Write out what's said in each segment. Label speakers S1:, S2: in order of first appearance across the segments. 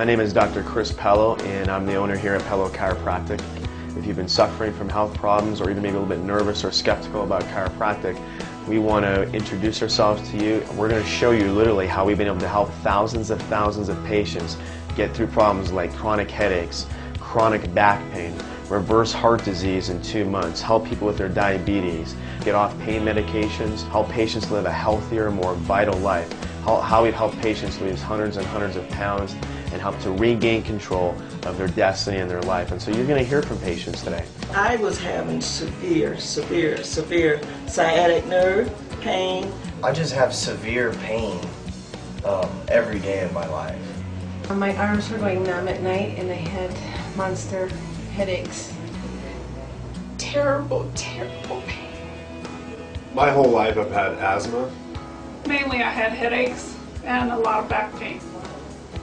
S1: My name is Dr. Chris Pellow, and I'm the owner here at Pellow Chiropractic. If you've been suffering from health problems or even maybe a little bit nervous or skeptical about chiropractic, we want to introduce ourselves to you. We're going to show you literally how we've been able to help thousands of patients get through problems like chronic headaches, chronic back pain, reverse heart disease in 2 months, help people with their diabetes, get off pain medications, help patients live a healthier, more vital life, how we've helped patients lose hundreds and hundreds of pounds and help to regain control of their destiny and their life. And so you're going to hear from patients today.
S2: I was having severe sciatic nerve pain.
S3: I just have severe pain every day of my life.
S4: My arms were going numb at night and I had monster headaches. Terrible pain.
S5: My whole life I've had asthma.
S6: Mainly I had headaches and a lot of back pain.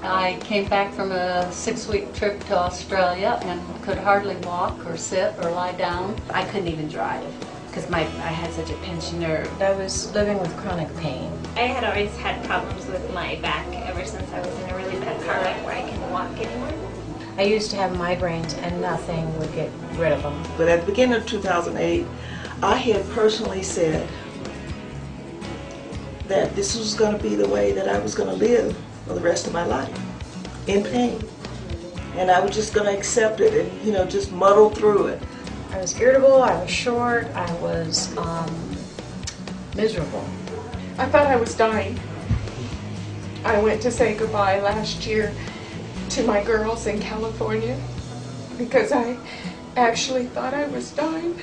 S7: I came back from a 6-week trip to Australia and could hardly walk or sit or lie down.
S8: I couldn't even drive because I had such a pinched nerve. I was living with chronic pain.
S9: I had always had problems with my back ever since I was in a really bad car wreck where I couldn't walk anymore.
S8: I used to have migraines and nothing would get rid of them.
S2: But at the beginning of 2008, I had personally said that this was going to be the way that I was going to live for the rest of my life, in pain. And I was just going to accept it and, just muddle through it.
S8: I was irritable, I was short, I was miserable.
S6: I thought I was dying. I went to say goodbye last year to my girls in California because I actually thought I was dying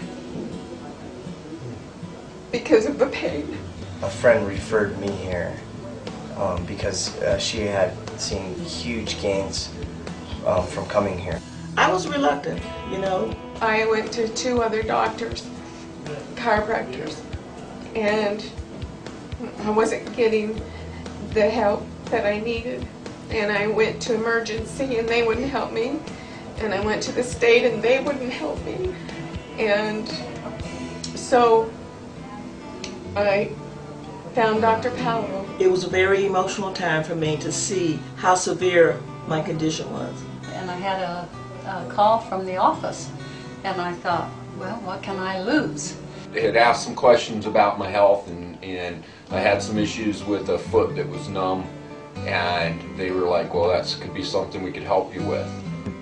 S6: because of the pain.
S3: A friend referred me here because she had seen huge gains from coming here.
S2: I was reluctant,
S6: I went to 2 other doctors, chiropractors, and I wasn't getting the help that I needed. And I went to emergency and they wouldn't help me. And I went to the state and they wouldn't help me. And so I found Dr. Pellow.
S2: It was a very emotional time for me to see how severe my condition was.
S7: And I had a call from the office and I thought, well, what can I lose?
S10: They had asked some questions about my health and I had some issues with a foot that was numb, and they were like, well, that could be something we could help you with.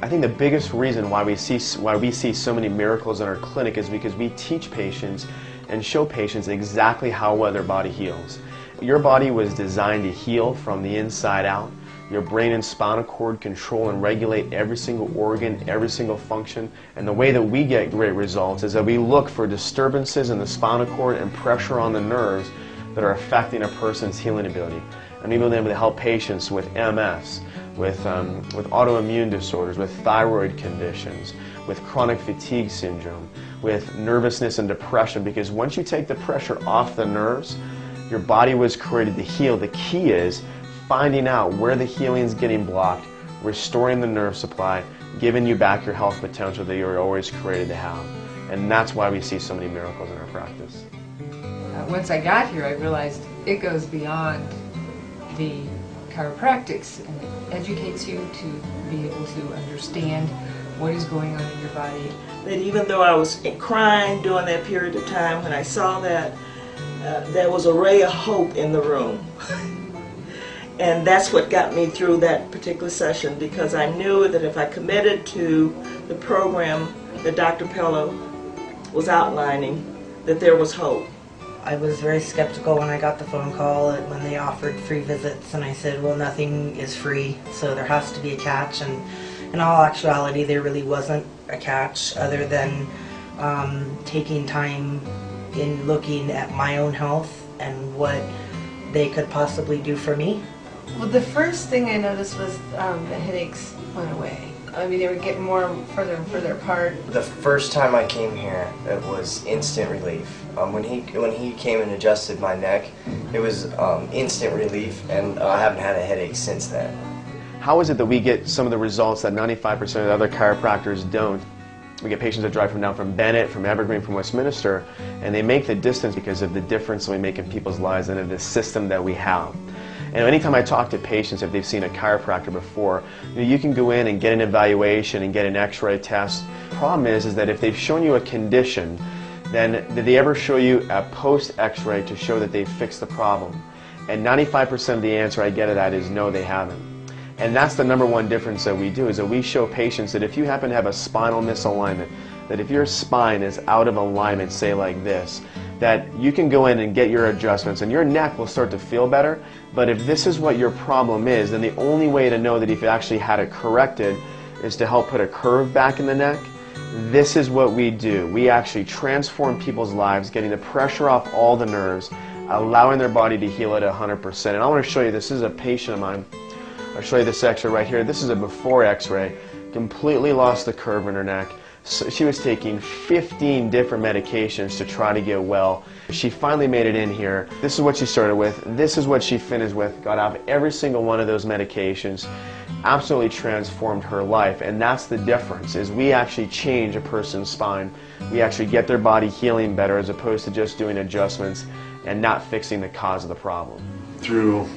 S1: I think the biggest reason why we see so many miracles in our clinic is because we teach patients and show patients exactly how well their body heals. Your body was designed to heal from the inside out. Your brain and spinal cord control and regulate every single organ, every single function. And the way that we get great results is that we look for disturbances in the spinal cord and pressure on the nerves that are affecting a person's healing ability. And we've been able to help patients with MS, with autoimmune disorders, with thyroid conditions, with chronic fatigue syndrome, with nervousness and depression, because once you take the pressure off the nerves, your body was created to heal. The key is finding out where the healing is getting blocked, restoring the nerve supply, giving you back your health potential that you were always created to have. And that's why we see so many miracles in our practice.
S11: Once I got here, I realized it goes beyond the chiropractics, and it educates you to be able to understand what is going on in your body.
S2: That even though I was crying during that period of time, when I saw that, there was a ray of hope in the room. And that's what got me through that particular session, because I knew that if I committed to the program that Dr. Pellow was outlining, that there was hope.
S12: I was very skeptical when I got the phone call when they offered free visits, and I said, well, nothing is free, so there has to be a catch. And in all actuality, there really wasn't a catch other than taking time in looking at my own health and what they could possibly do for me.
S4: Well, the first thing I noticed was the headaches went away. I mean, they were getting further and further apart.
S3: The first time I came here, it was instant relief. When he came and adjusted my neck, it was instant relief, and I haven't had a headache since then.
S1: How is it that we get some of the results that 95% of the other chiropractors don't? We get patients that drive down from Bennett, from Evergreen, from Westminster, and they make the distance because of the difference we make in people's lives and of the system that we have. And anytime I talk to patients, if they've seen a chiropractor before, you can go in and get an evaluation and get an x-ray test. The problem is that if they've shown you a condition, then did they ever show you a post x-ray to show that they fixed the problem? And 95% of the answer I get to that is no, they haven't. And that's the number one difference that we do, is that we show patients that if you happen to have a spinal misalignment, that if your spine is out of alignment, say like this, that you can go in and get your adjustments and your neck will start to feel better. But if this is what your problem is, then the only way to know that if you actually had it corrected is to help put a curve back in the neck. This is what we do. We actually transform people's lives, getting the pressure off all the nerves, allowing their body to heal at 100%. And I want to show you, this is a patient of mine. I'll show you this x-ray right here. This is a before x-ray. Completely lost the curve in her neck. So she was taking 15 different medications to try to get well. She finally made it in here. This is what she started with. This is what she finished with. Got out of every single one of those medications. Absolutely transformed her life. And that's the difference, is we actually change a person's spine. We actually get their body healing better as opposed to just doing adjustments and not fixing the cause of the problem.
S5: Through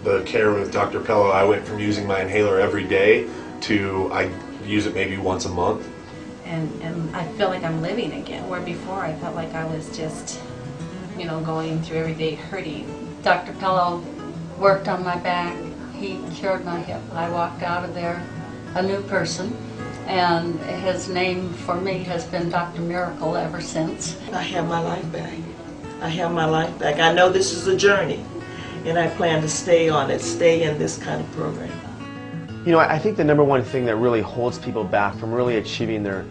S5: the care with Dr. Pellow, I went from using my inhaler every day to I use it maybe once a month.
S7: And I feel like I'm living again, where before I felt like I was just, you know, going through every day hurting. Dr. Pellow worked on my back. He cured my hip. I walked out of there a new person, and his name for me has been Dr. Miracle ever since.
S2: I have my life back. I have my life back. I know this is a journey, and I plan to stay on it, stay in this kind of program.
S1: You know, I think the number one thing that really holds people back from really achieving their,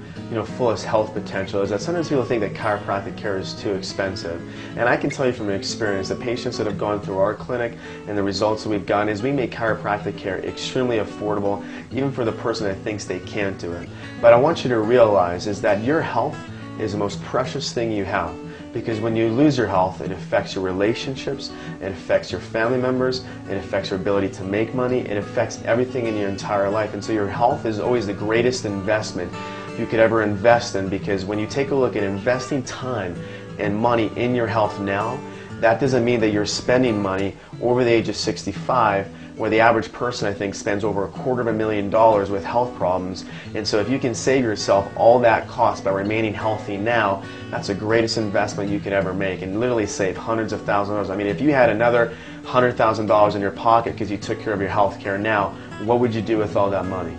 S1: fullest health potential is that sometimes people think that chiropractic care is too expensive. And I can tell you from experience, the patients that have gone through our clinic and the results that we've gotten is we make chiropractic care extremely affordable, even for the person that thinks they can't do it. But I want you to realize is that your health is the most precious thing you have. Because when you lose your health, it affects your relationships, it affects your family members, it affects your ability to make money, it affects everything in your entire life. And so your health is always the greatest investment you could ever invest in, because when you take a look at investing time and money in your health now, that doesn't mean that you're spending money over the age of 65, where the average person, I think, spends over $250,000 with health problems. And so if you can save yourself all that cost by remaining healthy now, that's the greatest investment you could ever make, and literally save hundreds of thousands of dollars. I mean, if you had another $100,000 in your pocket because you took care of your health care now, what would you do with all that money?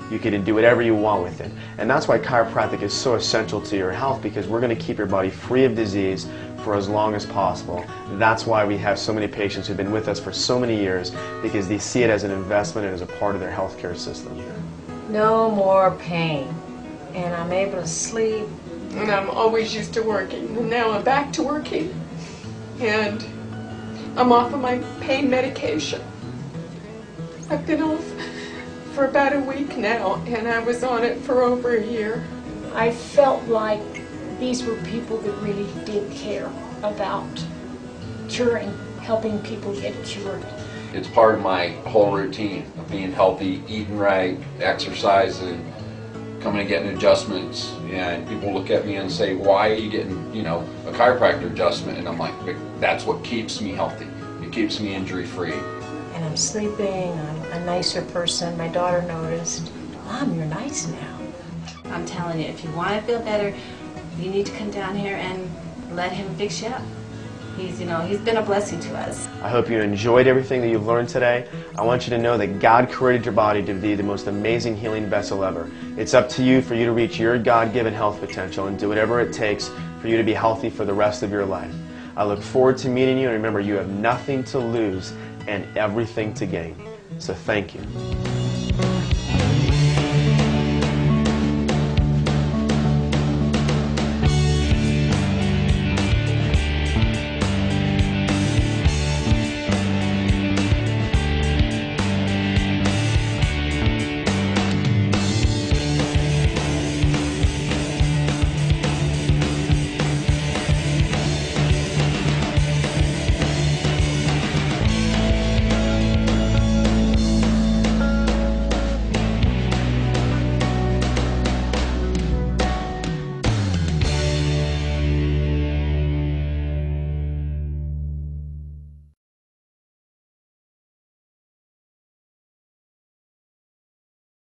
S1: You could do whatever you want with it. And that's why chiropractic is so essential to your health, because we're going to keep your body free of disease for as long as possible. That's why we have so many patients who've been with us for so many years, because they see it as an investment and as a part of their healthcare system.
S8: No more pain, and I'm able to sleep.
S6: And I'm always used to working, and now I'm back to working, and I'm off of my pain medication. I've been off for about a week now, and I was on it for over a year.
S13: I felt like these were people that really did care about curing, helping people get cured.
S10: It's part of my whole routine of being healthy, eating right, exercising, coming and getting adjustments. And people look at me and say, why are you getting, a chiropractor adjustment? And I'm like, that's what keeps me healthy. It keeps me injury-free.
S8: And I'm sleeping, I'm a nicer person. My daughter noticed, Mom, you're nice now.
S7: I'm telling you, if you want to feel better, you need to come down here and let him fix you up. He's been a blessing to us.
S1: I hope you enjoyed everything that you've learned today. I want you to know that God created your body to be the most amazing healing vessel ever. It's up to you for you to reach your God-given health potential and do whatever it takes for you to be healthy for the rest of your life. I look forward to meeting you, and remember, you have nothing to lose and everything to gain. So thank you.